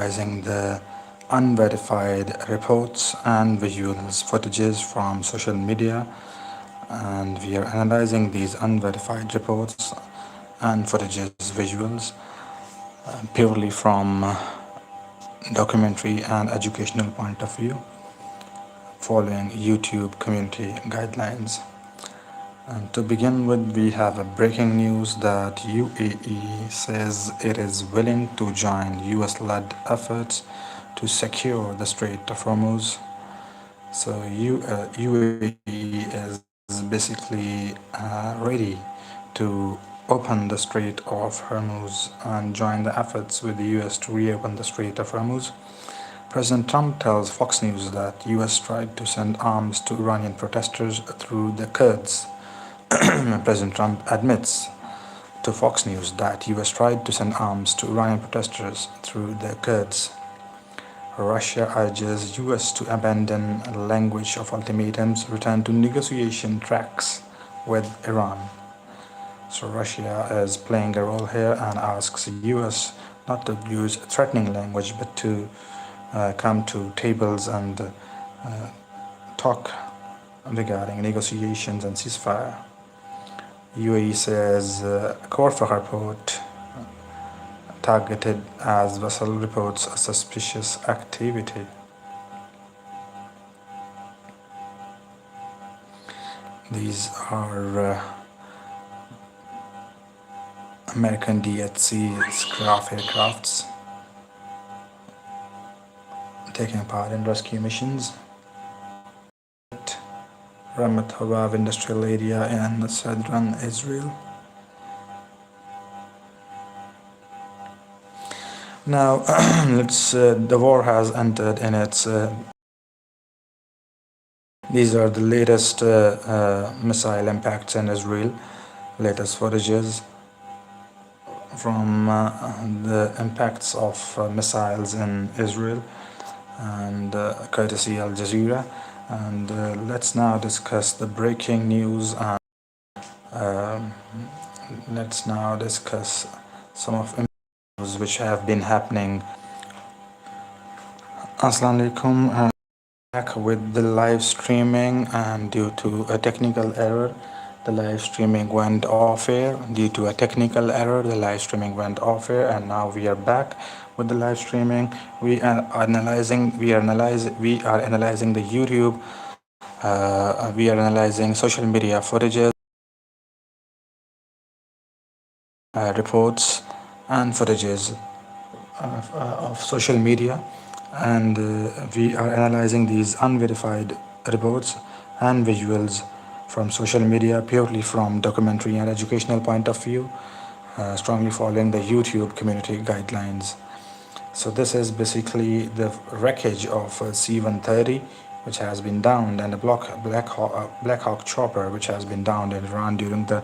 analyzing the unverified reports and visuals footages from social media, and we are analyzing these unverified reports and footages visuals purely from documentary and educational point of view, following YouTube community guidelines. And to begin with, we have a breaking news that UAE says it is willing to join US-led efforts to secure the Strait of Hormuz. So UAE is basically ready to open the Strait of Hormuz and join the efforts with the US to reopen the Strait of Hormuz. President Trump tells Fox News that US tried to send arms to Iranian protesters through the Kurds. President Trump admits to Fox News that US tried to send arms to Iranian protesters through the Kurds. Russia urges US to abandon language of ultimatums, return to negotiation tracks with Iran. So Russia is playing a role here and asks US not to use threatening language but to come to tables and talk regarding negotiations and ceasefire. UAE says Kharg port targeted as vessel reports a suspicious activity. These are American DHC aircrafts taking part in rescue missions. Ramat Hawav industrial area in southern Israel. Now, the war has entered in its. These are the latest missile impacts in Israel, latest footages from the impacts of missiles in Israel, and courtesy Al Jazeera. And let's now discuss the breaking news, and let's now discuss some of the news which have been happening. Assalamu alaikum. Back with the live streaming, and due to a technical error, the live streaming went off air. Due to a technical error, the live streaming went off air, and now we are back with the live streaming. We are analyzing the YouTube. We are analyzing social media footages, reports, and footages of social media, and we are analyzing these unverified reports and visuals from social media purely from documentary and educational point of view, strongly following the YouTube community guidelines. So this is basically the wreckage of C-130, which has been downed, and a Black Hawk chopper, which has been downed in Iran during the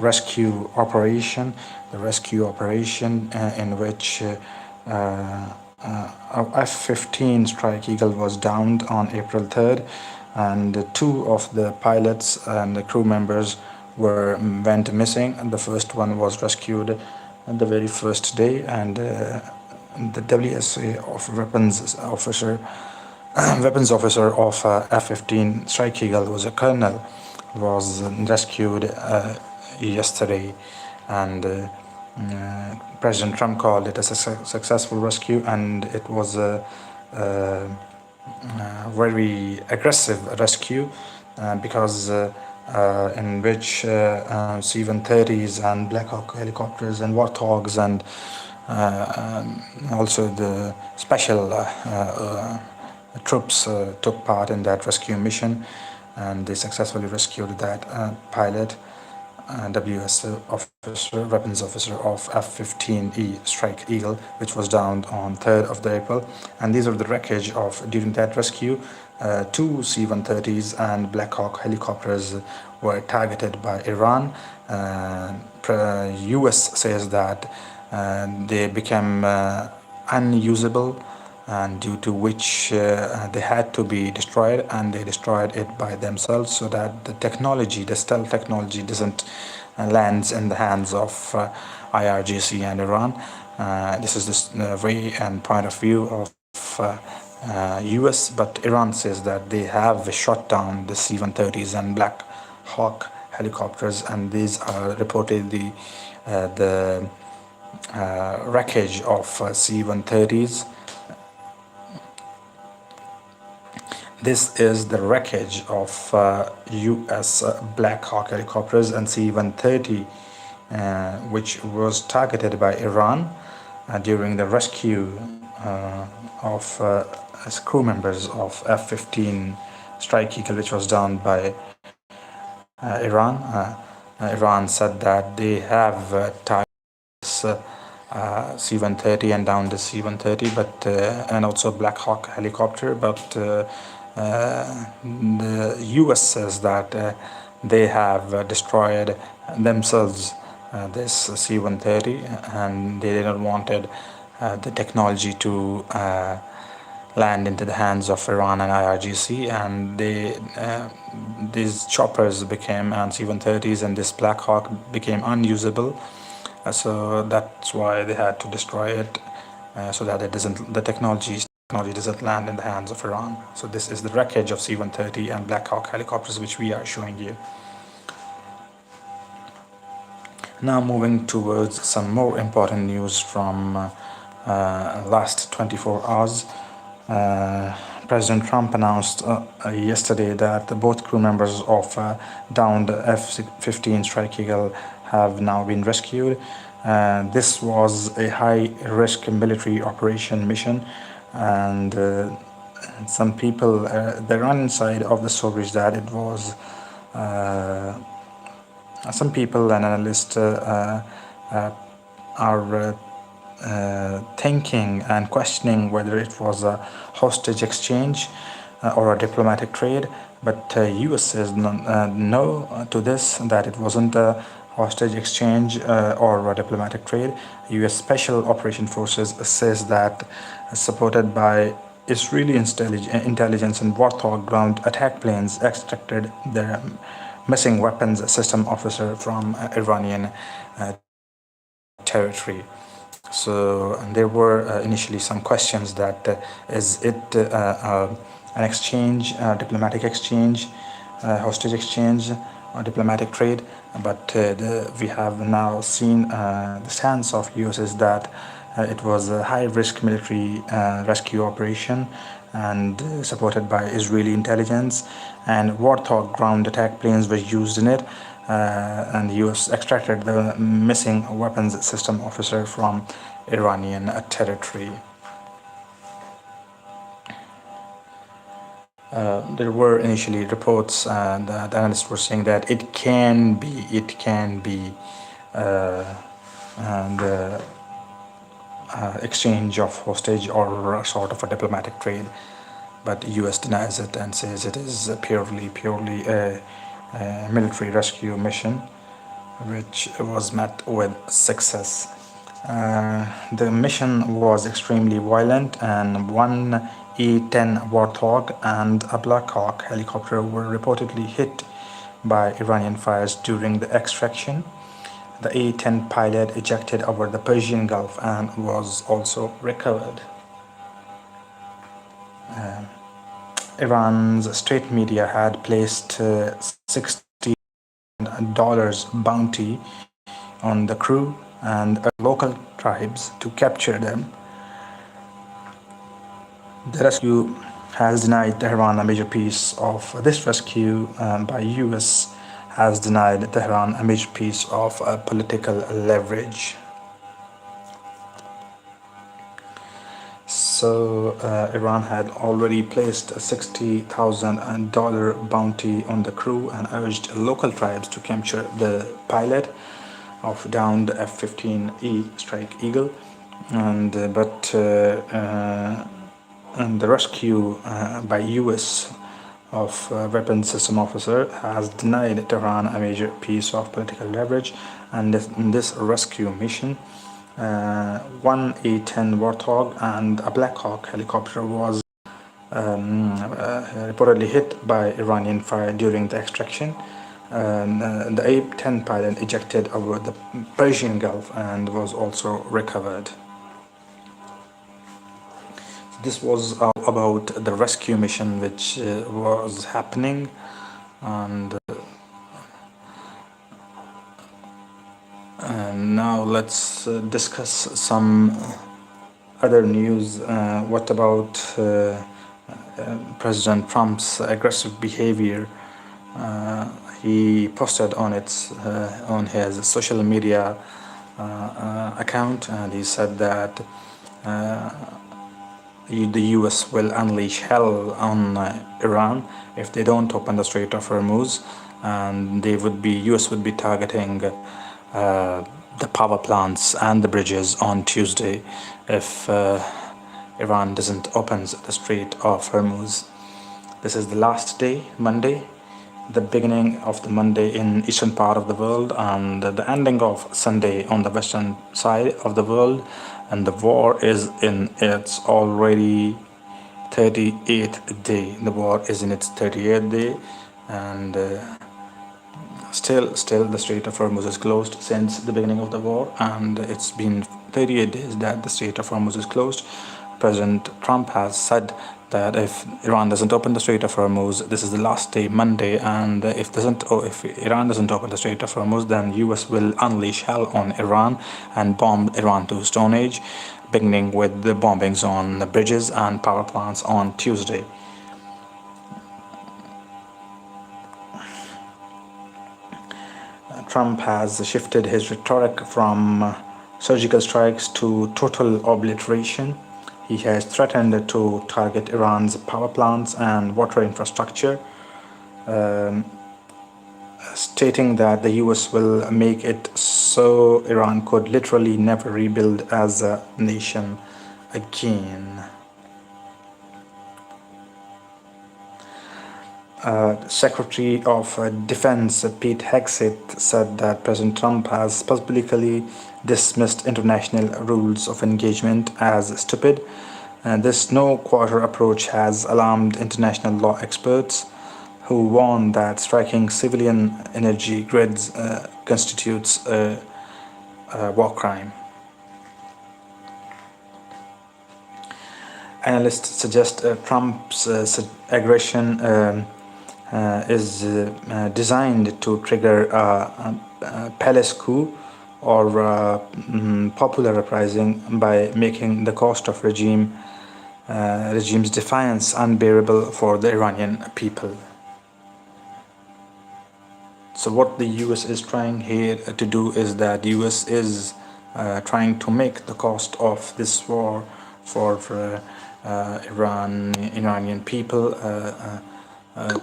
rescue operation. The rescue operation in which F-15 Strike Eagle was downed on April 3rd, and two of the pilots and the crew members went missing. And the first one was rescued on the very first day, and the WSA of weapons officer of F-15 Strike Eagle, was a colonel, was rescued yesterday, and President Trump called it a successful rescue, and it was a very aggressive rescue because in which C-130s and Black Hawk helicopters and Warthogs and also the special troops took part in that rescue mission, and they successfully rescued that pilot, WS officer, weapons officer of F-15E Strike Eagle, which was downed on 3rd of April. And these are the wreckage of during that rescue. Two C-130s and Black Hawk helicopters were targeted by Iran. US says that they became unusable, and due to which they had to be destroyed, and they destroyed it by themselves so that the stealth technology doesn't lands in the hands of IRGC and Iran. This is the way and point of view of US, but Iran says that they have shot down the C-130s and Black Hawk helicopters, and these are reportedly the wreckage of C-130s. This is the wreckage of US Black Hawk helicopters and C-130, which was targeted by Iran during the rescue of as crew members of F-15 Strike Eagle, which was done by Iran. Iran said that they have targeted C-130 and down the C-130, but and also Black Hawk helicopter, but the US says that they have destroyed themselves this C-130, and they didn't wanted the technology to land into the hands of Iran and IRGC, and these choppers became and C-130s and this Black Hawk became unusable. So that's why they had to destroy it, so that the technology doesn't land in the hands of Iran. So this is the wreckage of C-130 and Black Hawk helicopters, which we are showing you. Now moving towards some more important news from last 24 hours. President Trump announced yesterday that both crew members of downed F-15 Strike Eagle have now been rescued. This was a high-risk military operation mission, and some people, the Iranian side of the story is that it was some people and analysts are thinking and questioning whether it was a hostage exchange or a diplomatic trade, but US says no to this, that it wasn't a hostage exchange or a diplomatic trade. US Special Operation Forces says that, supported by Israeli intelligence and Warthog ground attack planes, extracted the missing weapons system officer from Iranian territory. So there were initially some questions that is it an exchange, diplomatic exchange, hostage exchange, or diplomatic trade? But we have now seen the stance of US is that it was a high-risk military rescue operation and supported by Israeli intelligence, and Warthog ground attack planes were used in it. And the US extracted the missing weapons system officer from Iranian territory. There were initially reports that analysts were saying that it can be the exchange of hostage or sort of a diplomatic trade, but US denies it and says it is purely a military rescue mission, which was met with success. The mission was extremely violent, and one A-10 Warthog and a Black Hawk helicopter were reportedly hit by Iranian fires during the extraction. The A-10 pilot ejected over the Persian Gulf and was also recovered. Iran's state media had placed $60 bounty on the crew and local tribes to capture them. The rescue has denied Tehran a major piece of this rescue by US has denied Tehran a major piece of political leverage. So Iran had already placed a $60,000 bounty on the crew and urged local tribes to capture the pilot of downed F-15E Strike Eagle, and the rescue by US of weapons system officer has denied Tehran a major piece of political leverage, and this rescue mission, one A-10 Warthog and a Black Hawk helicopter was reportedly hit by Iranian fire during the extraction. The A-10 pilot ejected over the Persian Gulf and was also recovered. This was about the rescue mission which was happening, and now let's discuss some other news. What about President Trump's aggressive behavior? He posted on his social media account, and he said that the US will unleash hell on Iran if they don't open the Strait of Hormuz, and US would be targeting the power plants and the bridges on Tuesday if Iran doesn't open the Strait of Hormuz. This is the last day, Monday, the beginning of the Monday in eastern part of the world, and the ending of Sunday on the western side of the world, and the war is in its already 38th day. The war is in its 38th day, and still the Strait of Hormuz is closed since the beginning of the war, and it's been 38 days that the Strait of Hormuz is closed. President Trump has said that if Iran doesn't open the Strait of Hormuz, this is the last day, Monday, and if Iran doesn't open the Strait of Hormuz, then US will unleash hell on Iran and bomb Iran to Stone Age, beginning with the bombings on the bridges and power plants on Tuesday. Trump has shifted his rhetoric from surgical strikes to total obliteration. He has threatened to target Iran's power plants and water infrastructure, stating that the US will make it so Iran could literally never rebuild as a nation again. Secretary of Defense Pete Hegseth said that President Trump has publicly dismissed international rules of engagement as stupid. This no-quarter approach has alarmed international law experts, who warn that striking civilian energy grids constitutes a war crime. Analysts suggest Trump's aggression is designed to trigger a palace coup or popular uprising by making the cost of regime's defiance unbearable for the Iranian people. So what the US is trying here to do is that the US is trying to make the cost of this war for Iranian people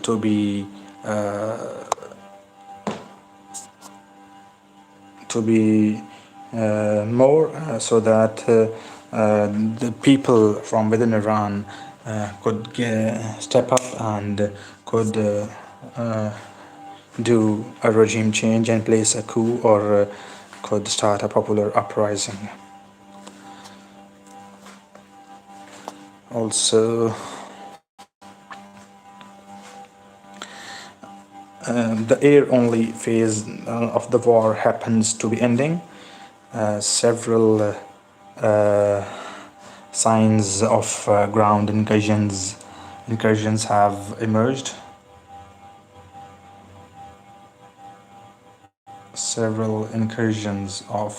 to be more, so that the people from within Iran could step up and could do a regime change and place a coup, or could start a popular uprising. Also, the air-only phase of the war happens to be ending. Several signs of ground incursions have emerged. Several incursions of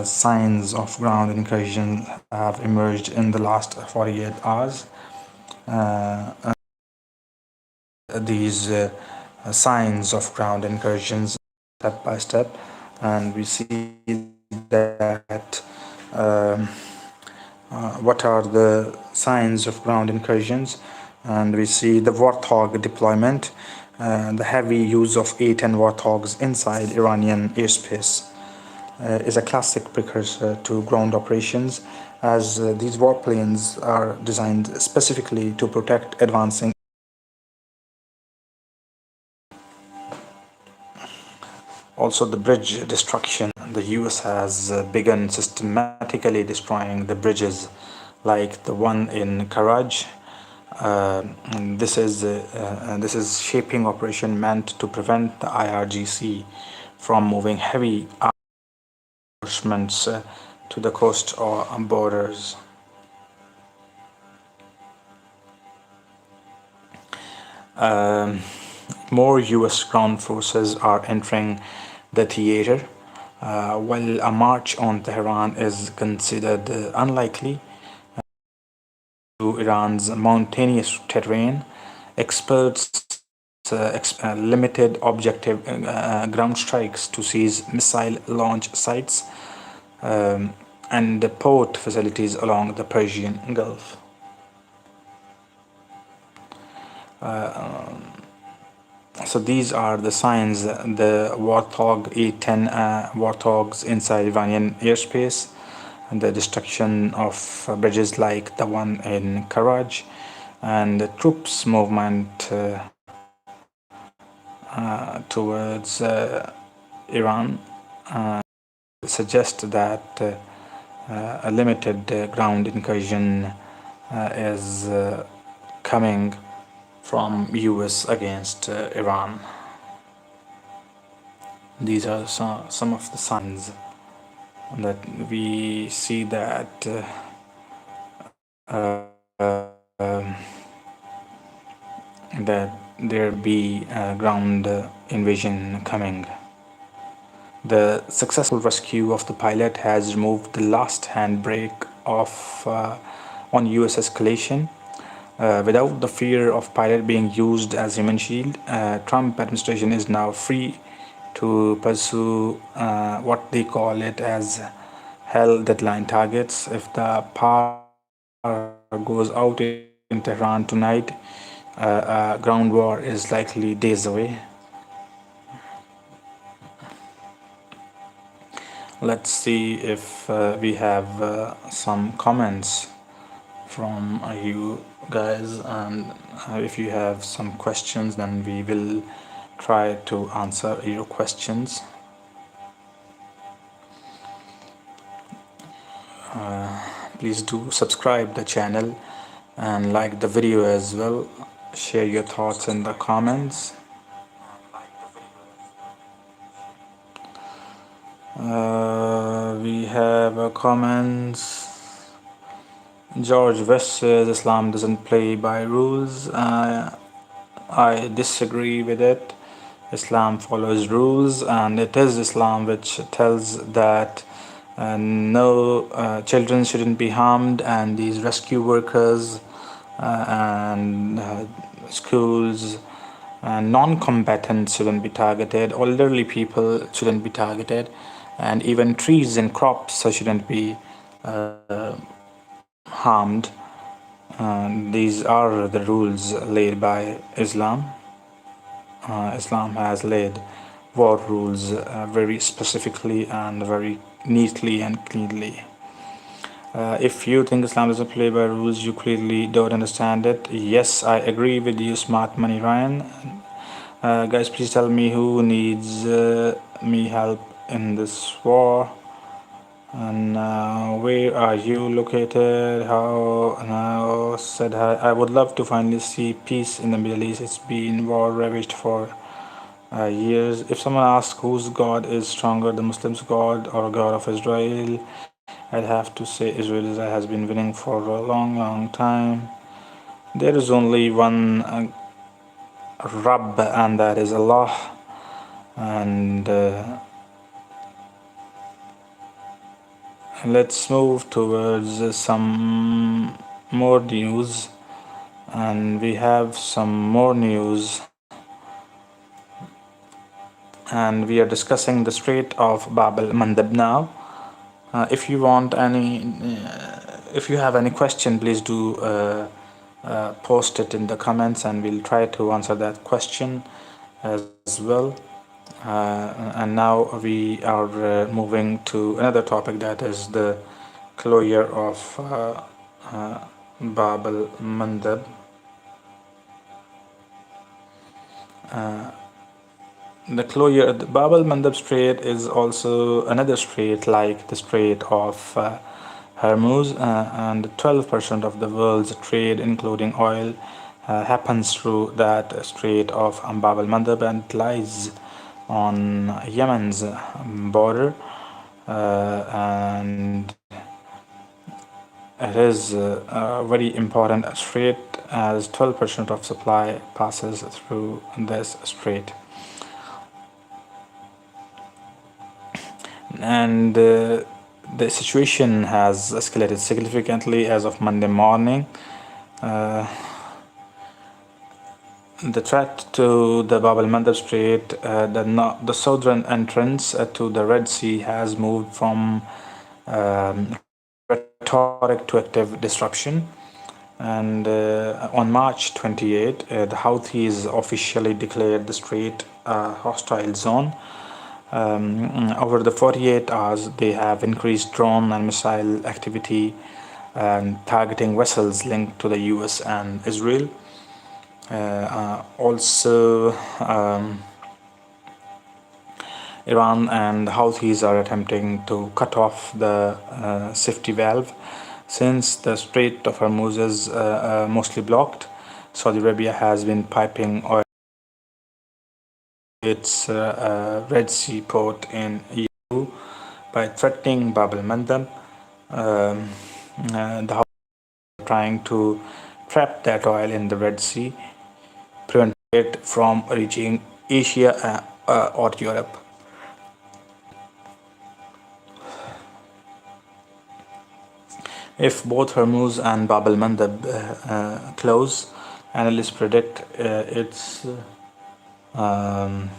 signs of ground incursion have emerged in the last 48 hours. These signs of ground incursions step by step, and we see that what are the signs of ground incursions, and we see the Warthog deployment, the heavy use of A-10 Warthogs inside Iranian airspace is a classic precursor to ground operations, as these warplanes are designed specifically to protect advancing. Also, the bridge destruction. The US has begun systematically destroying the bridges, like the one in Kharg. This is shaping operation meant to prevent the IRGC from moving heavy reinforcements to the coast or borders. Um, More US ground forces are entering the theater. While a march on Tehran is considered unlikely to Iran's mountainous terrain, experts limited objective ground strikes to seize missile launch sites and the port facilities along the Persian Gulf. So these are the signs: the Warthog A-10 Warthogs inside Iranian airspace, and the destruction of bridges like the one in Kharg, and the troops movement towards Iran suggest that a limited ground incursion is coming from US against Iran. These are some of the signs that we see that that there be ground invasion coming. The successful rescue of the pilot has removed the last handbrake on US escalation. Without the fear of pilot being used as human shield, Trump administration is now free to pursue what they call it as hell deadline targets. If the power goes out in Tehran tonight, ground war is likely days away. Let's see if we have some comments from you guys, and if you have some questions, then we will try to answer your questions. Please do subscribe the channel and like the video as well. Share your thoughts in the comments. We have comments. George West says Islam doesn't play by rules. I disagree with it. Islam follows rules, and it is Islam which tells that no children shouldn't be harmed, and these rescue workers and schools and non-combatants shouldn't be targeted. Elderly people shouldn't be targeted, and even trees and crops shouldn't be harmed. These are the rules laid by Islam. Islam has laid war rules very specifically and very neatly and cleanly. If you think Islam doesn't play by rules, you clearly don't understand it. Yes, I agree with you, Smart Money Ryan. Guys, please tell me who needs me help in this war. And where are you located? How now said hi. I would love to finally see peace in the Middle East. It's been war ravaged for years. If someone asks whose God is stronger, the Muslims' God or God of Israel, I'd have to say Israel has been winning for a long time. There is only one Rabb, and that is Allah. And let's move towards some more news, and we have some more news, and we are discussing the Strait of Bab el-Mandeb now. If you want if you have any question, please do post it in the comments, and we'll try to answer that question as well. And now we are moving to another topic, that is the closure of Bab el-Mandeb. The closure, the Bab el-Mandeb Strait is also another strait like the Strait of Hormuz, and 12% of the world's trade, including oil, happens through that Strait of Bab el-Mandeb, and lies on Yemen's border. and it is a very important strait as 12% of supply passes through this strait. And the situation has escalated significantly as of Monday morning. Uh, the threat to the Bab el-Mandeb Strait, the southern entrance to the Red Sea, has moved from rhetoric to active disruption. And on March 28, the Houthis officially declared the strait a hostile zone. Over the 48 hours, they have increased drone and missile activity and targeting vessels linked to the US and Israel. Also, Iran and Houthis are attempting to cut off the safety valve since the Strait of Hormuz is mostly blocked. Saudi Arabia has been piping oil to its Red Sea port in EU by threatening Bab el-Mandeb. The Houthis are trying to trap that oil in the Red Sea, prevent it from reaching Asia or Europe. If both Hormuz and Bab el-Mandeb close, analysts predict um,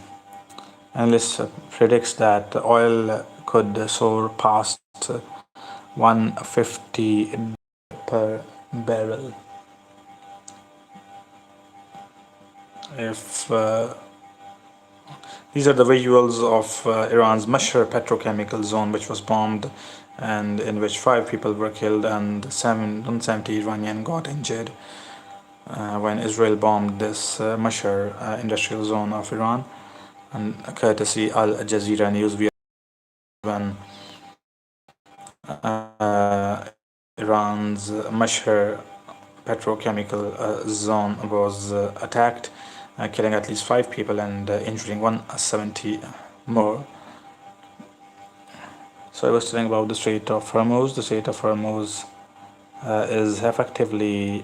analysts predicts that oil could soar past 150 per barrel. If These are the visuals of Iran's Mashhar petrochemical zone, which was bombed and in which 5 people were killed and 770 Iranian got injured when Israel bombed this Mashhar industrial zone of Iran. And courtesy Al Jazeera News, when Iran's Mashhar petrochemical zone was attacked, killing at least 5 people and injuring 170 more. So I was telling about the Strait of Hormuz. The Strait of Hormuz is effectively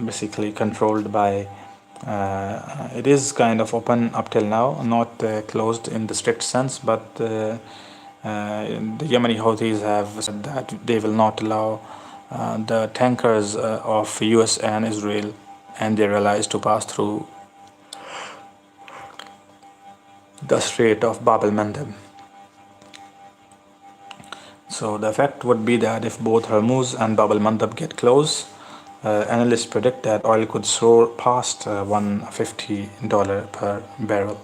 basically controlled by it is kind of open up till now, not closed in the strict sense, but the Yemeni Houthis have said that they will not allow the tankers of US and Israel and their allies to pass through the Strait of Bab el-Mandeb. So the effect would be that if both Hormuz and Bab el-Mandeb get close, analysts predict that oil could soar past $150 per barrel.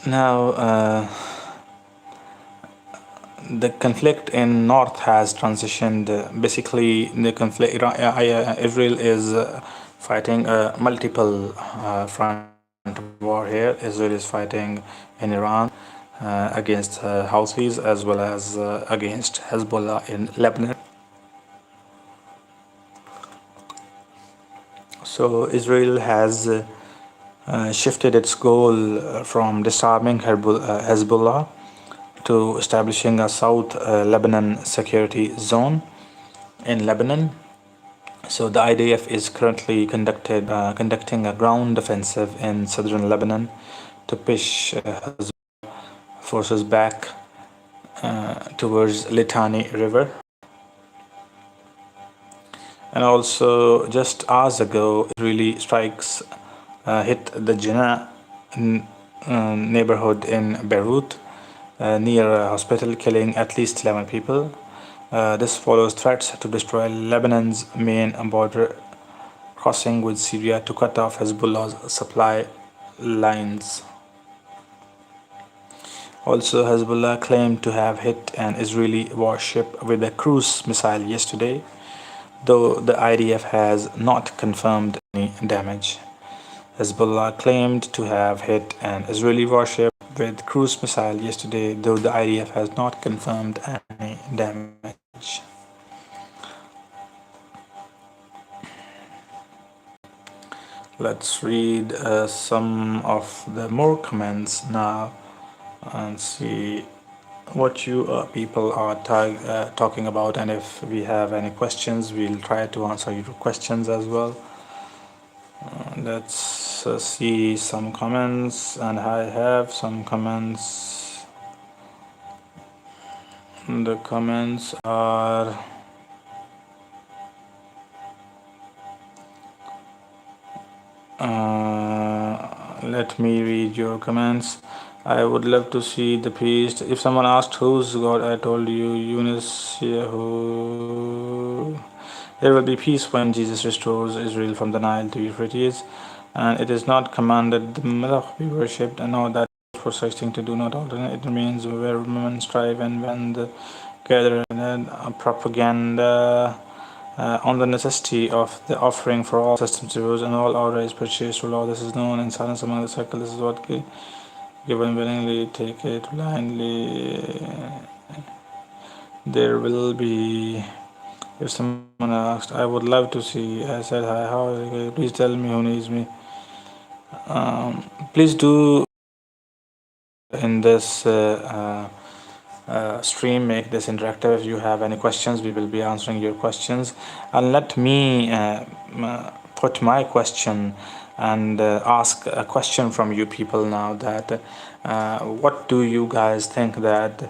Now, the conflict in North has transitioned. Basically, the conflict Israel is fighting multiple front war here. Israel is fighting in Iran against Houthis as well as against Hezbollah in Lebanon. So Israel has shifted its goal from disarming Hezbollah to establishing a South Lebanon security zone in Lebanon. So the IDF is currently conducting a ground offensive in southern Lebanon to push forces back towards Litani River. And also, just hours ago, Israeli strikes hit the Jinnah neighborhood in Beirut near a hospital, killing at least 11 people. This follows threats to destroy Lebanon's main border crossing with Syria to cut off Hezbollah's supply lines. Also, Hezbollah claimed to have hit an Israeli warship with a cruise missile yesterday, though the IDF has not confirmed any damage. Hezbollah claimed to have hit an Israeli warship with cruise missile yesterday, though the IDF has not confirmed any damage. Let's read some of the more comments now and see what you people are talking about, and if we have any questions, we'll try to answer your questions as well. Let's see some comments, and I have some comments. The comments are let me read your comments. I would love to see the priest. If someone asked who's God, I told you, Eunice, who there will be peace when Jesus restores Israel from the Nile to Euphrates, and it is not commanded the Malach be worshipped, and know that for such thing to do not alternate. It remains where women strive, and when the gather propaganda on the necessity of the offering for all systems to use and all outright purchase to law. This is known in silence among the circle. This is what given willingly, take it blindly. There will be. If someone asked, I would love to see. I said, hi, how is it? Please tell me who needs me. Please do in this stream, make this interactive. If you have any questions, we will be answering your questions, and let me put my question and ask a question from you people now, that what do you guys think that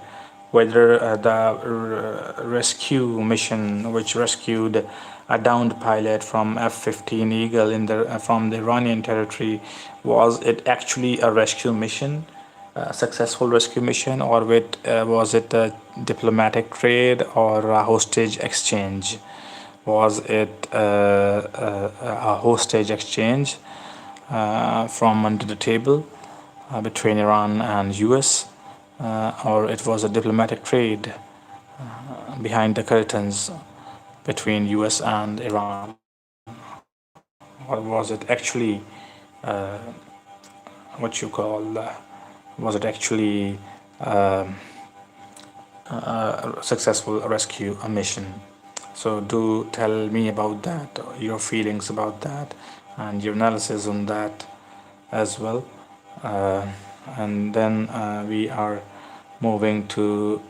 whether the rescue mission which rescued a downed pilot from F-15 Eagle in the from the Iranian territory, was it actually a rescue mission, a successful rescue mission, or was it a diplomatic trade or a hostage exchange? Was it a hostage exchange from under the table between Iran and US, or it was a diplomatic trade behind the curtains between US and Iran, or was it actually what you call was it actually a successful rescue mission? So do tell me about that, your feelings about that, and your analysis on that as well. And then we are moving to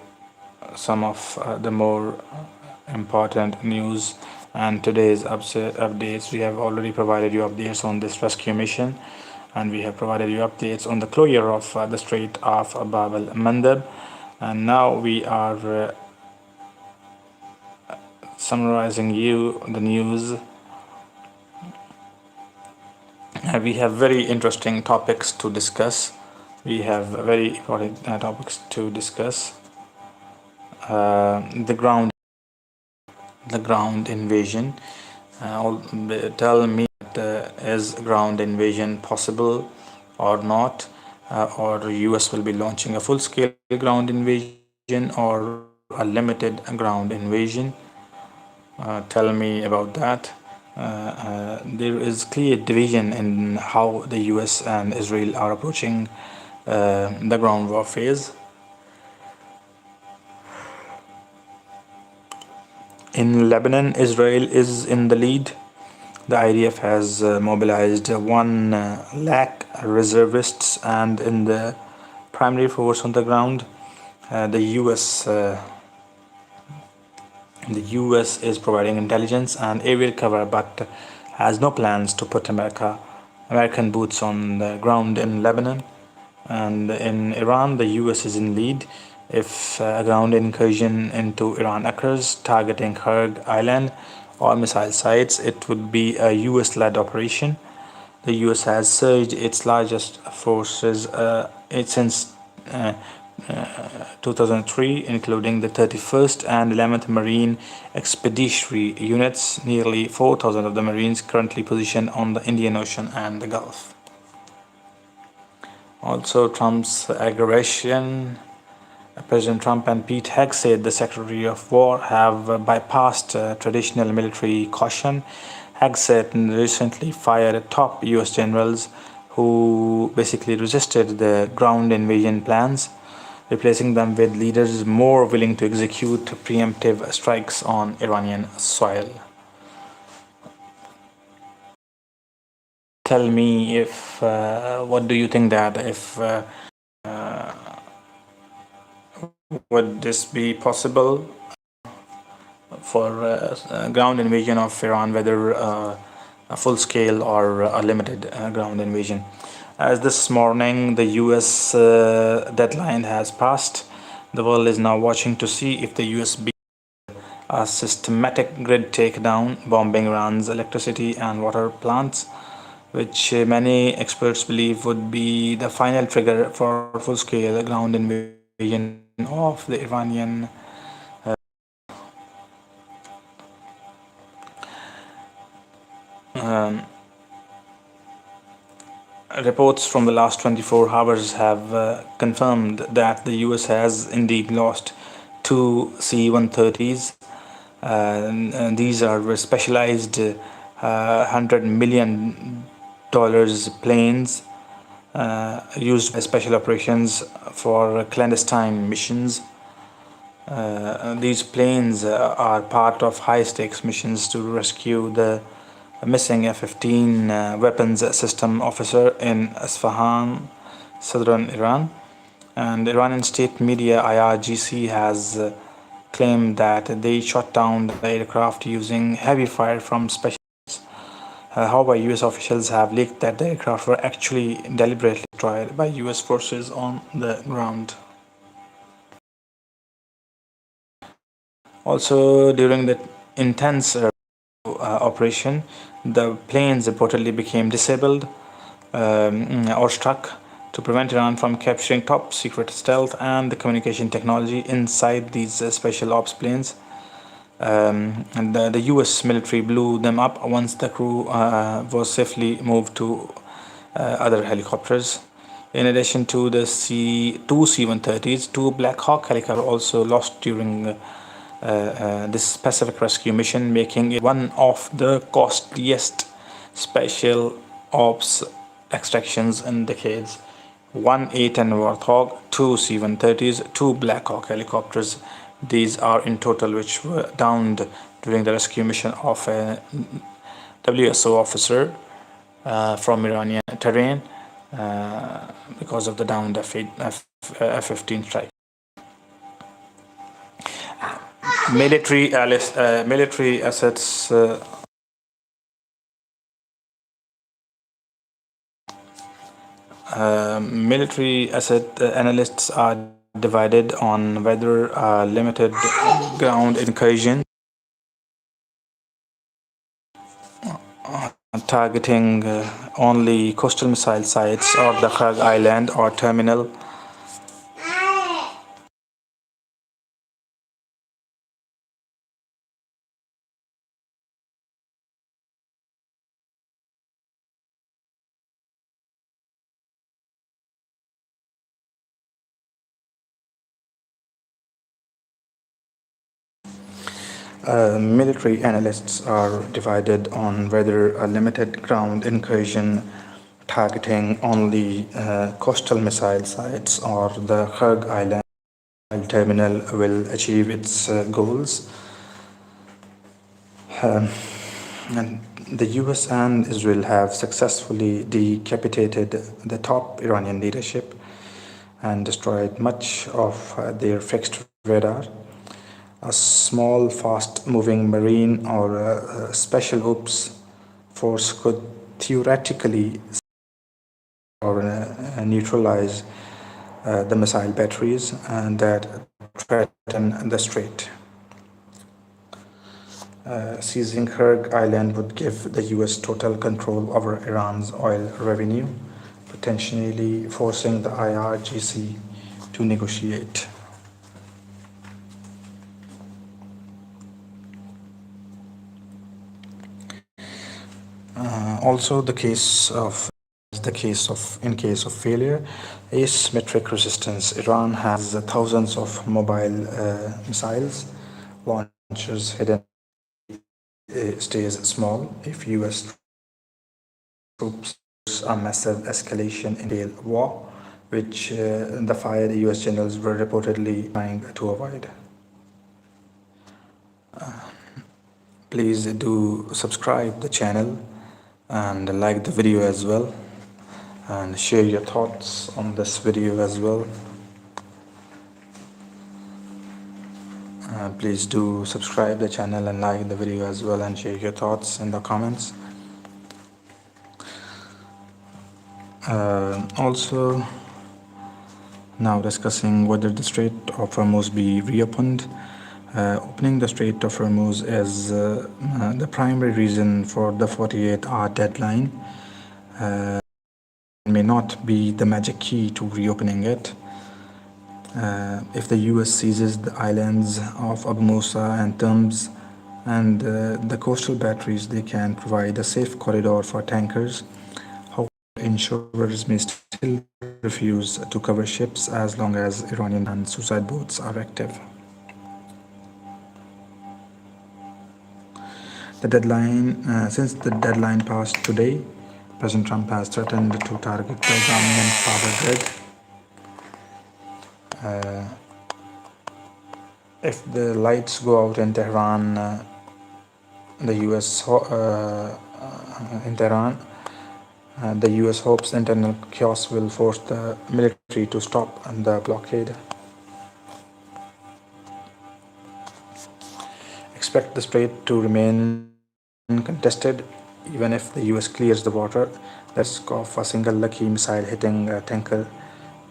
some of the more important news and today's updates. We have already provided you updates on this rescue mission, and we have provided you updates on the closure of the Strait of Bab el-Mandeb, and now we are summarizing you the news. We have very interesting topics to discuss. We have very important topics to discuss. The ground invasion. Tell me, is ground invasion possible or not, or the US will be launching a full-scale ground invasion or a limited ground invasion? Tell me about that. There is clear division in how the US and Israel are approaching the ground war phase. In Lebanon, Israel is in the lead. The IDF has mobilized 1 lakh reservists, and in the primary force on the ground, the US is providing intelligence and aerial cover, but has no plans to put American boots on the ground in Lebanon. And in Iran, the US is in lead. If a ground incursion into Iran occurs, targeting Kharg Island or missile sites, it would be a US-led operation. The US has surged its largest forces since 2003, including the 31st and 11th Marine Expeditionary Units. Nearly 4,000 of the Marines currently positioned on the Indian Ocean and the Gulf. Also, Trump's aggression. President Trump and Pete Hegseth, the Secretary of War, have bypassed traditional military caution. Hegseth recently fired at top US generals who basically resisted the ground invasion plans, replacing them with leaders more willing to execute preemptive strikes on Iranian soil. tell me if what do you think that if would this be possible for ground invasion of Iran, whether a full scale or a limited ground invasion? As this morning the US deadline has passed, the world is now watching to see if the US be a systematic grid takedown, bombing Iran's electricity and water plants, which many experts believe would be the final trigger for full scale ground invasion of the Iranian. Um, Reports from the last 24 hours have confirmed that the US has indeed lost two C-130s. And these are specialized $100 million planes used by special operations for clandestine missions. These planes are part of high stakes missions to rescue the missing F-15 weapons system officer in Isfahan, southern Iran. And Iranian state media IRGC has claimed that they shot down the aircraft using heavy fire from special. However, US officials have leaked that the aircraft were actually deliberately destroyed by US forces on the ground. Also, during the intense operation, the planes reportedly became disabled or struck to prevent Iran from capturing top secret stealth and the communication technology inside these special ops planes. And the US military blew them up once the crew was safely moved to other helicopters. In addition to the two C-130s, two Black Hawk helicopters were also lost during this specific rescue mission, making it one of the costliest special ops extractions in decades. One A-10 Warthog, two C-130s, two Black Hawk helicopters. These are in total which were downed during the rescue mission of a WSO officer from Iranian terrain because of the downed F-15 strike. Military assets military asset analysts are divided on whether limited ground incursion targeting only coastal missile sites or the Kharg Island or terminal military analysts are divided on whether a limited ground incursion targeting only coastal missile sites or the Kharg Island terminal will achieve its goals. And the US and Israel have successfully decapitated the top Iranian leadership and destroyed much of their fixed radar. A small, fast-moving marine or a special ops force could theoretically or neutralize the missile batteries and that threaten the strait. Seizing Kharg Island would give the US total control over Iran's oil revenue, potentially forcing the IRGC to negotiate. Also, the case of in case of failure, asymmetric resistance. Iran has thousands of mobile missiles launchers hidden. Stays small if US troops a massive escalation in the war, which the fired US generals were reportedly trying to avoid. Please do subscribe the channel and like the video as well, and share your thoughts on this video as well. Please do subscribe the channel and like the video as well, and share your thoughts in the comments. Also, now discussing whether the Strait of Hormuz be reopened. Opening the Strait of Hormuz is the primary reason for the 48-hour deadline. May not be the magic key to reopening it. If the US seizes the islands of Abu Musa and Tums and the coastal batteries, they can provide a safe corridor for tankers. However, insurers may still refuse to cover ships as long as Iranian and suicide boats are active. The deadline, since the deadline passed today, President Trump has threatened to target the Iranian power grid. If the lights go out in Tehran, the US hopes internal chaos will force the military to stop the blockade. Expect the strait to remain contested even if the US clears the water. The risk of a single lucky missile hitting a tanker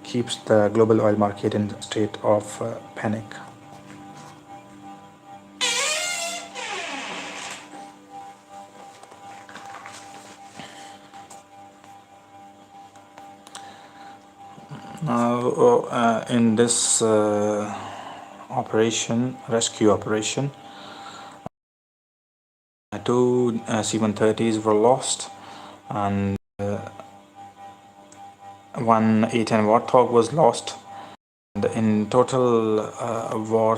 keeps the global oil market in a state of panic. Now, in this rescue operation, two C-130s were lost, and one A-10 Warthog was lost. And in total,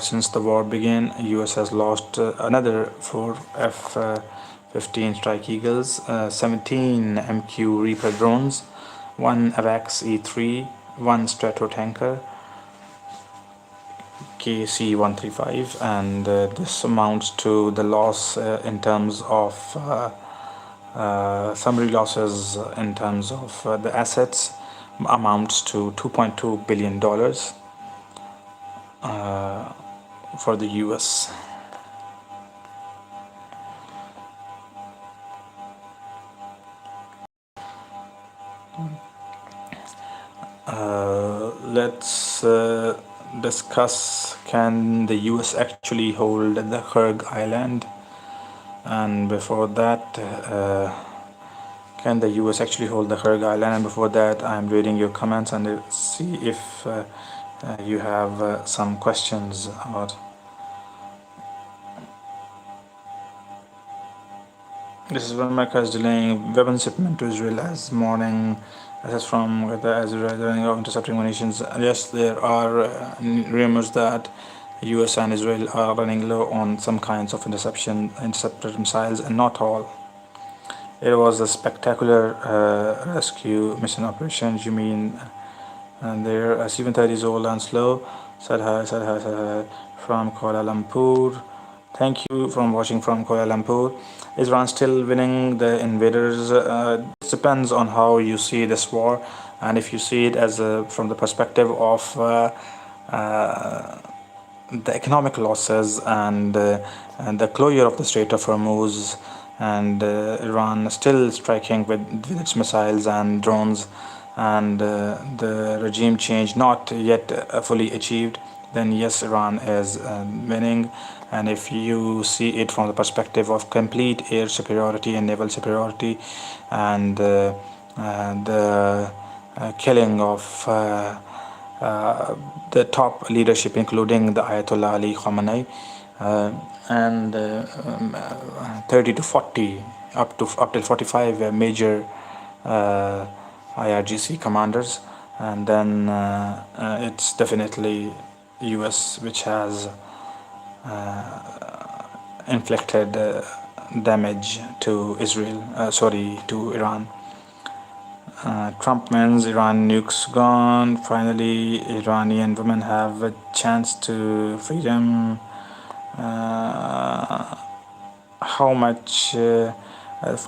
since the war began, US has lost another 4 F-15 Strike Eagles, 17 MQ Reaper drones, 1 AWACS E-3, 1 Stratotanker KC-135, and this amounts to the loss in terms of summary losses in terms of the assets amounts to $2.2 billion for the US. Let's discuss, can the US actually hold the Kharg Island? And before that, can the US actually hold the Kharg Island? And before that, I'm reading your comments and see if you have some questions about. This is when America is delaying weapons shipment to Israel as morning. This is from Israel running off intercepting munitions. Yes, there are rumors that US and Israel are running low on some kinds of intercepted missiles, and not all. It was a spectacular rescue mission operation. You mean there C-130s old and slow. Said hi from Kuala Lumpur. Thank you from watching from Kuala Lumpur. Iran still winning the invaders? It depends on how you see this war, and if you see it as from the perspective of the economic losses and the closure of the Strait of Hormuz, and Iran still striking with its missiles and drones, and the regime change not yet fully achieved, then yes, Iran is winning. And if you see it from the perspective of complete air superiority and naval superiority, and the killing of the top leadership, including the Ayatollah Ali Khamenei, and 30 to 40, up till 45 major IRGC commanders, and then it's definitely US which has inflicted damage to to Iran. Trump wins, Iran nukes gone. Finally, Iranian women have a chance to freedom. How much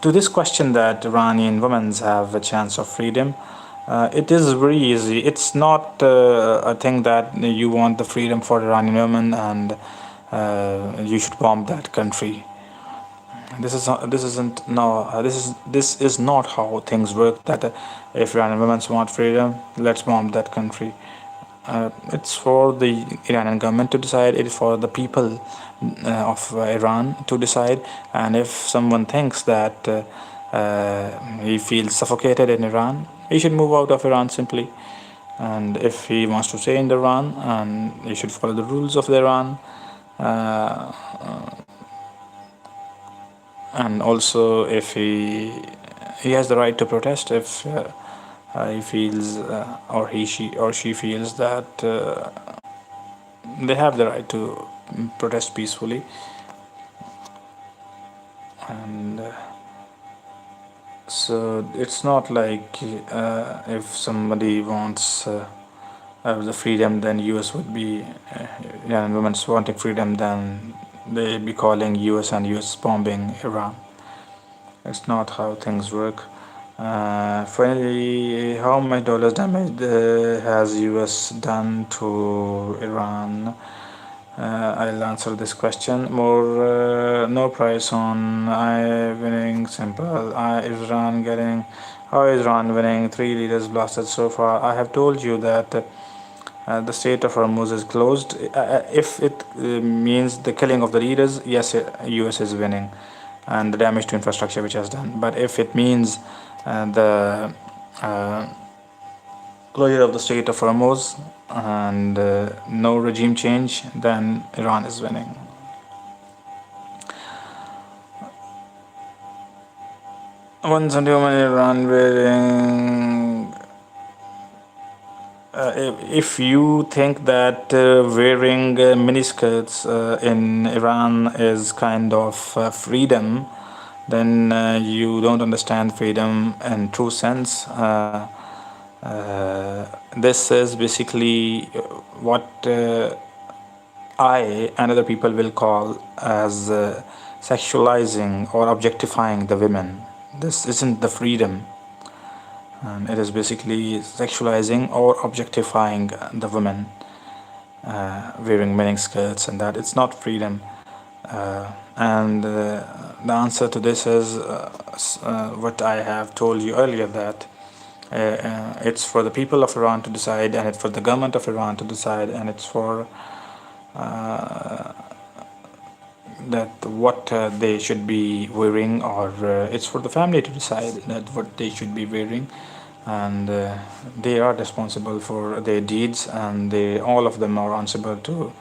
To this question that Iranian women have a chance of freedom, it is very easy. It's not a thing that you want the freedom for Iranian women and you should bomb that country. This is not how things work. That if Iranian women want freedom, let's bomb that country. It's for the Iranian government to decide. It is for the people of Iran to decide. And if someone thinks that he feels suffocated in Iran, he should move out of Iran simply. And if he wants to stay in Iran, and he should follow the rules of Iran. Uh, and also, if he has the right to protest if he feels or she feels that they have the right to protest peacefully. And so it's not like if somebody wants the freedom, then US would be and women wanting freedom, then they'd be calling US and US bombing Iran. It's not how things work. Finally, how much dollars damage has US done to Iran? I'll answer this question. No price on I winning. Simple. Iran getting. How is Iran winning? 3 leaders blasted so far. I have told you that the Strait of Hormuz is closed. If it means the killing of the leaders, yes, US is winning, and the damage to infrastructure which has done. But if it means the closure of the Strait of Hormuz and no regime change, then Iran is winning. Once on human Iran wearing. If you think that wearing miniskirts in Iran is kind of freedom, then you don't understand freedom in true sense. This is basically what I and other people will call as sexualizing or objectifying the women. This isn't the freedom, and it is basically sexualizing or objectifying the women, wearing miniskirts, and that it's not freedom. And the answer to this is what I have told you earlier, that it's for the people of Iran to decide, and it's for the government of Iran to decide, and it's for that what they should be wearing, or it's for the family to decide that what they should be wearing. And they are responsible for their deeds, and all of them are answerable to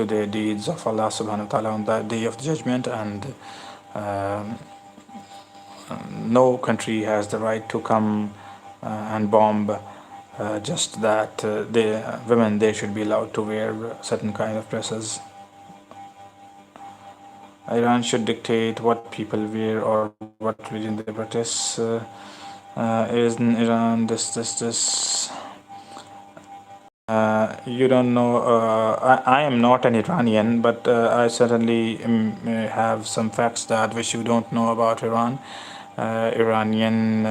their deeds of Allah subhanahu wa ta'ala on that day of judgment. And no country has the right to come and bomb just that the women, they should be allowed to wear certain kind of dresses. Iran should dictate what people wear or what religion they practice. Is in Iran this you don't know. I am not an Iranian, but I certainly have some facts that which you don't know about Iran. Iranian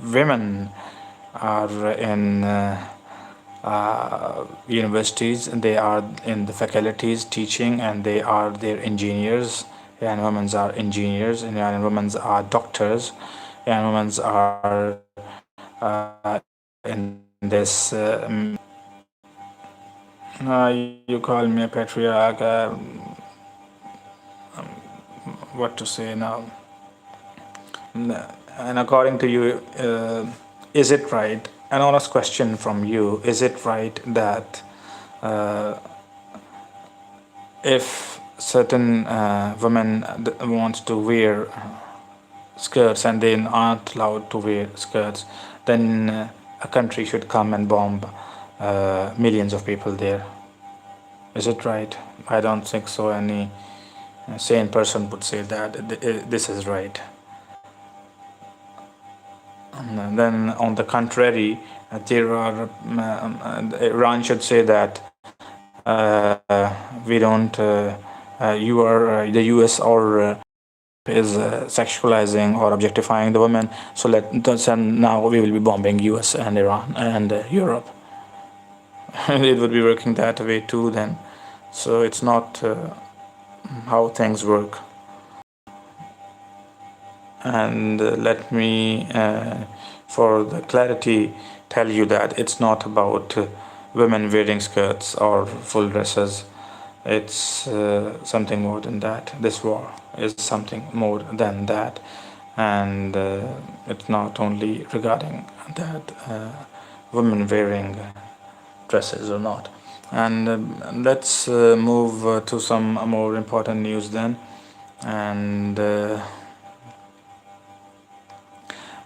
women are in universities, and they are in the faculties teaching, and they are their engineers. Iranian women are engineers, and Iranian women are doctors, Iranian women are in this. You call me a patriarch. What to say now? And according to you, is it right? An honest question from you: is it right that if certain women want to wear skirts and they aren't allowed to wear skirts, then a country should come and bomb millions of people there? Is it right? I don't think so. Any sane person would say that this is right. And then, on the contrary, Iran should say that we don't the US or is sexualizing or objectifying the women. So now we will be bombing US and Iran and Europe. It would be working that way too then. So it's not how things work. And let me, for the clarity, tell you that it's not about women wearing skirts or full dresses. It's something more than that. This war is something more than that. And it's not only regarding that women wearing dresses or not. And let's move to some more important news then. And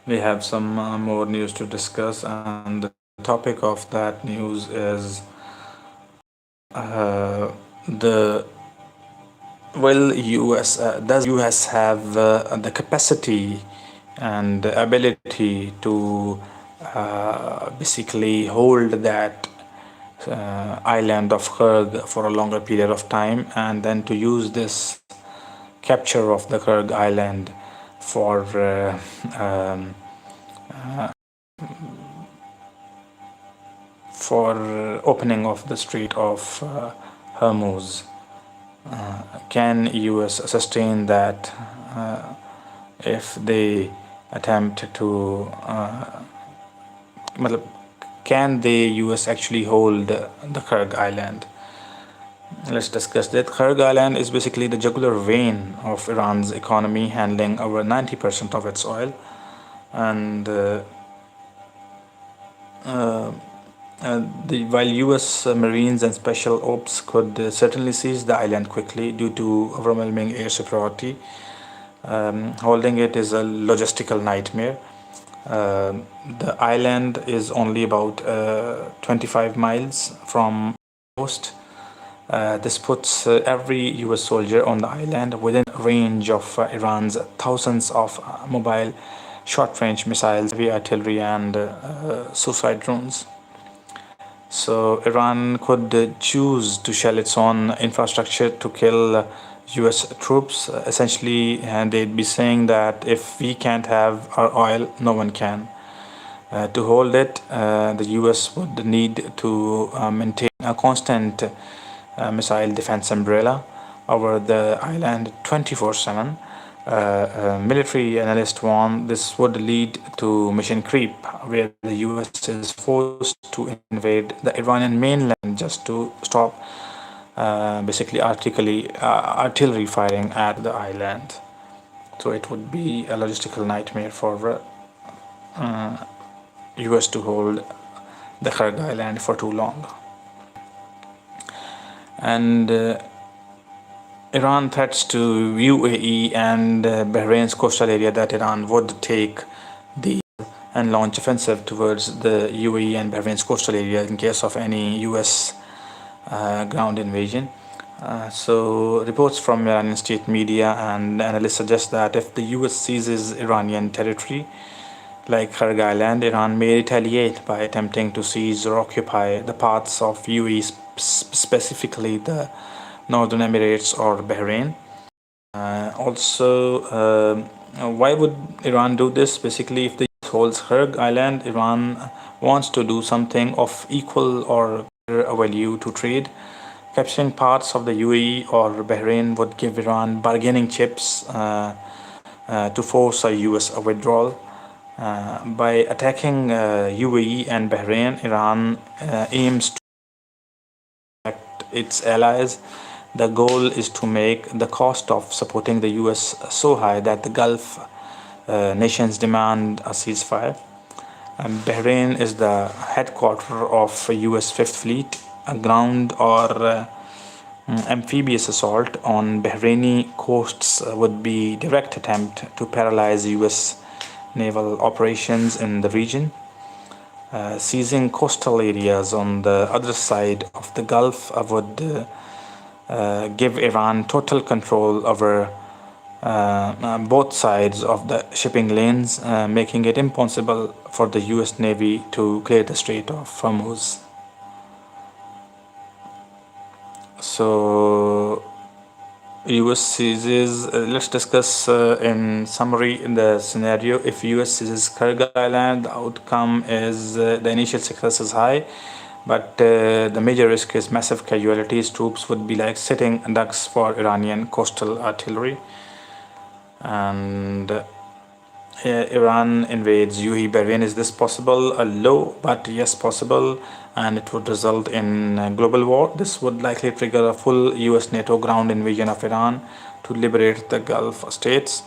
we have some more news to discuss, and the topic of that news is the will US does US have the capacity and the ability to basically hold that island of Kharg for a longer period of time, and then to use this capture of the Kharg Island for opening of the Strait of Hormuz. Can US sustain that if they attempt to can the US actually hold the Kharg Island? Let's discuss that. Kharg Island is basically the jugular vein of Iran's economy, handling over 90% of its oil. And while US Marines and Special Ops could certainly seize the island quickly due to overwhelming air superiority, holding it is a logistical nightmare. The island is only about 25 miles from the coast. This puts every US soldier on the island within range of Iran's thousands of mobile short-range missiles, heavy artillery, and suicide drones. So Iran could choose to shell its own infrastructure to kill US troops. Essentially, and they'd be saying that if we can't have our oil, no one can. To hold it, the US would need to maintain a constant missile defense umbrella over the island 24/7. Military analysts warn this would lead to mission creep, where the US is forced to invade the Iranian mainland just to stop basically artillery firing at the island. So it would be a logistical nightmare for US to hold the Kharg Island for too long. And Iran threats to UAE and Bahrain's coastal area that Iran would take the and launch offensive towards the UAE and Bahrain's coastal area in case of any US ground invasion. So reports from Iranian state media and analysts suggest that if the US seizes Iranian territory like Kharg Island, Iran may retaliate by attempting to seize or occupy the parts of UAE, specifically the Northern Emirates or Bahrain. Why would Iran do this? Basically, if the US holds Kharg Island, Iran wants to do something of equal or greater value to trade. Capturing parts of the UAE or Bahrain would give Iran bargaining chips to force a US withdrawal. By attacking UAE and Bahrain, Iran aims to protect its allies. The goal is to make the cost of supporting the US so high that the Gulf nations demand a ceasefire. Bahrain is the headquarters of US Fifth Fleet. A ground or amphibious assault on Bahraini coasts would be a direct attempt to paralyze US naval operations in the region. Seizing coastal areas on the other side of the Gulf would give Iran total control over both sides of the shipping lanes, making it impossible for the US Navy to clear the Strait of Hormuz. So US seizes, let's discuss in summary in the scenario. If US seizes Kharg Island, the outcome is the initial success is high, but the major risk is massive casualties. Troops would be like sitting ducks for Iranian coastal artillery. And Iran invades UAE Bahrain. Is this possible? Low, but yes, possible, and it would result in a global war. This would likely trigger a full US NATO ground invasion of Iran to liberate the Gulf states.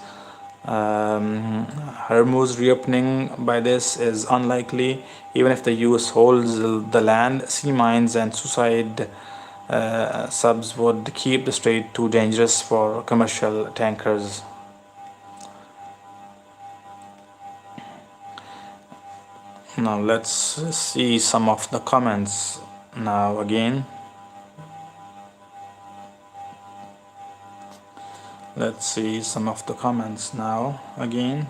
Um, Hormuz reopening by this is unlikely, even if the US holds the land. Sea mines and suicide subs would keep the strait too dangerous for commercial tankers. Now let's see some of the comments now again. Let's see some of the comments now again.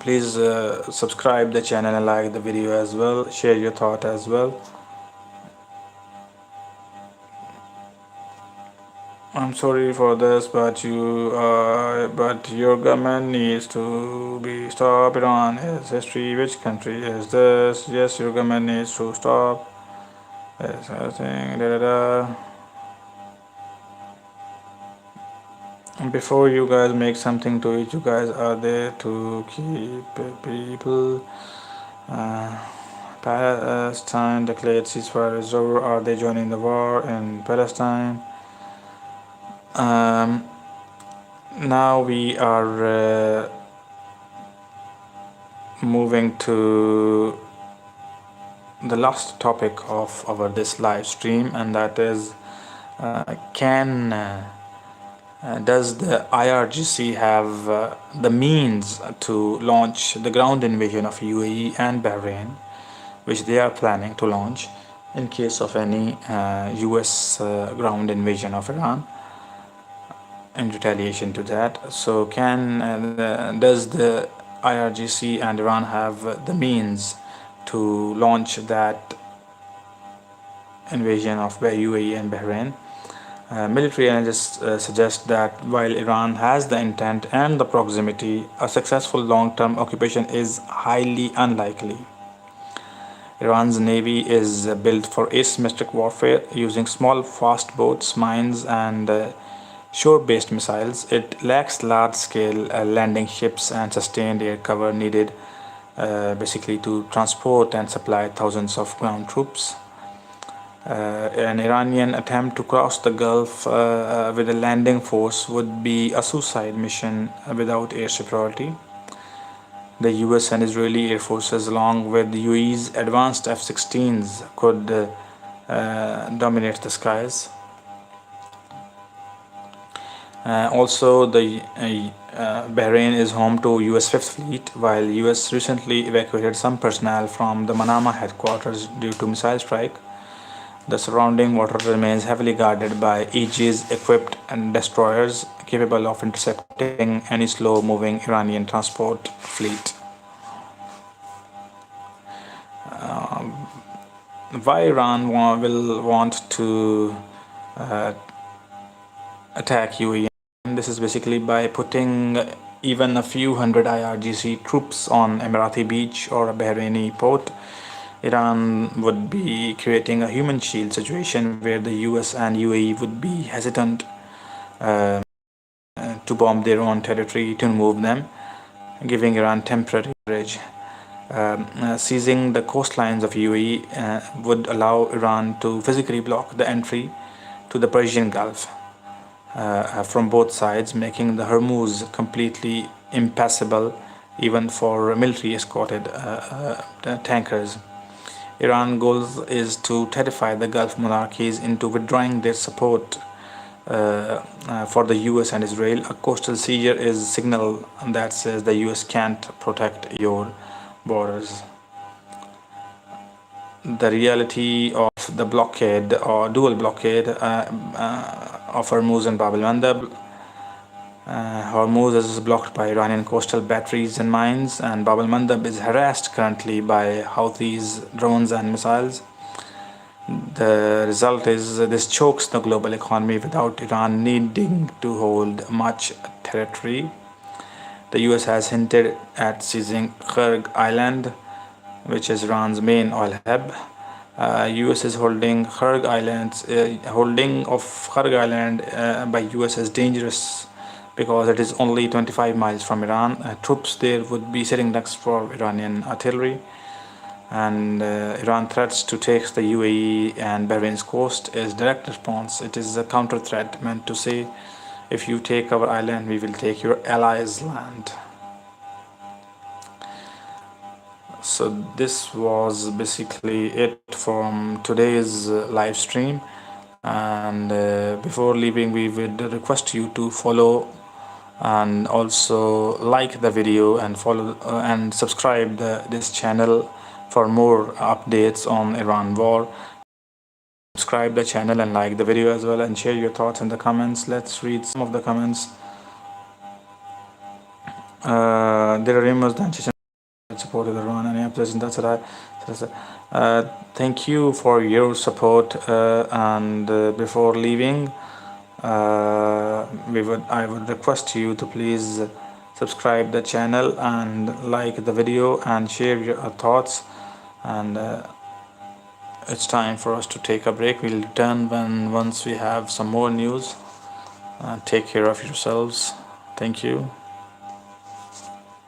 Please subscribe the channel and like the video as well. Share your thought as well. I'm sorry for this, but your government needs to be stop. Iran is history. Which country is this? Yes, your government needs to stop. Yes, I think. Before you guys make something to it, you guys are there to keep people. Palestine declared ceasefire is over. Are they joining the war in Palestine? Now we are moving to the last topic of our this live stream, and that is does the IRGC have the means to launch the ground invasion of UAE and Bahrain, which they are planning to launch in case of any US ground invasion of Iran in retaliation to that? So does the IRGC and Iran have the means to launch that invasion of UAE and Bahrain? Military analysts suggest that while Iran has the intent and the proximity, a successful long-term occupation is highly unlikely. Iran's navy is built for asymmetric warfare using small fast boats, mines, and shore-based missiles. It lacks large-scale landing ships and sustained air cover needed basically to transport and supply thousands of ground troops. An Iranian attempt to cross the Gulf with a landing force would be a suicide mission without air superiority. The US and Israeli air forces, along with the UAE's advanced F-16s, could dominate the skies. Also, the Bahrain is home to US Fifth Fleet, while US recently evacuated some personnel from the Manama headquarters due to missile strike. The surrounding water remains heavily guarded by Aegis-equipped destroyers capable of intercepting any slow-moving Iranian transport fleet. Why Iran will want to attack UAE? This is basically by putting even a few hundred IRGC troops on Emirati beach or a Bahraini port. Iran would be creating a human shield situation where the US and UAE would be hesitant to bomb their own territory to remove them, giving Iran temporary coverage. Seizing the coastlines of UAE would allow Iran to physically block the entry to the Persian Gulf from both sides, making the Hormuz completely impassable even for military escorted tankers. Iran's goal is to terrify the Gulf monarchies into withdrawing their support for the US and Israel. A coastal seizure is a signal that says the US can't protect your borders. The reality of the blockade or dual blockade of Hormuz and Bab el-Mandeb. Hormuz is blocked by Iranian coastal batteries and mines, and Bab el-Mandeb is harassed currently by Houthis, drones and missiles. The result is this chokes the global economy without Iran needing to hold much territory. The US has hinted at seizing Kharg Island, which is Iran's main oil hub. US is holding Kharg Islands. Holding of Kharg Island by US is dangerous because it is only 25 miles from Iran. Troops there would be sitting next for Iranian artillery, and Iran threats to take the UAE and Bahrain's coast is direct response. It is a counter threat meant to say, if you take our island, we will take your allies' land. So this was basically it from today's live stream, and before leaving we would request you to follow and also like the video and follow and subscribe this channel for more updates on Iran war. Subscribe the channel and like the video as well, and share your thoughts in the comments. Let's read some of the comments. There are rumors that Chechen supported Iran and President thank you for your support, and before leaving I would request you to please subscribe the channel and like the video and share your thoughts, and it's time for us to take a break. We'll return once we have some more news. Take care of yourselves. Thank you.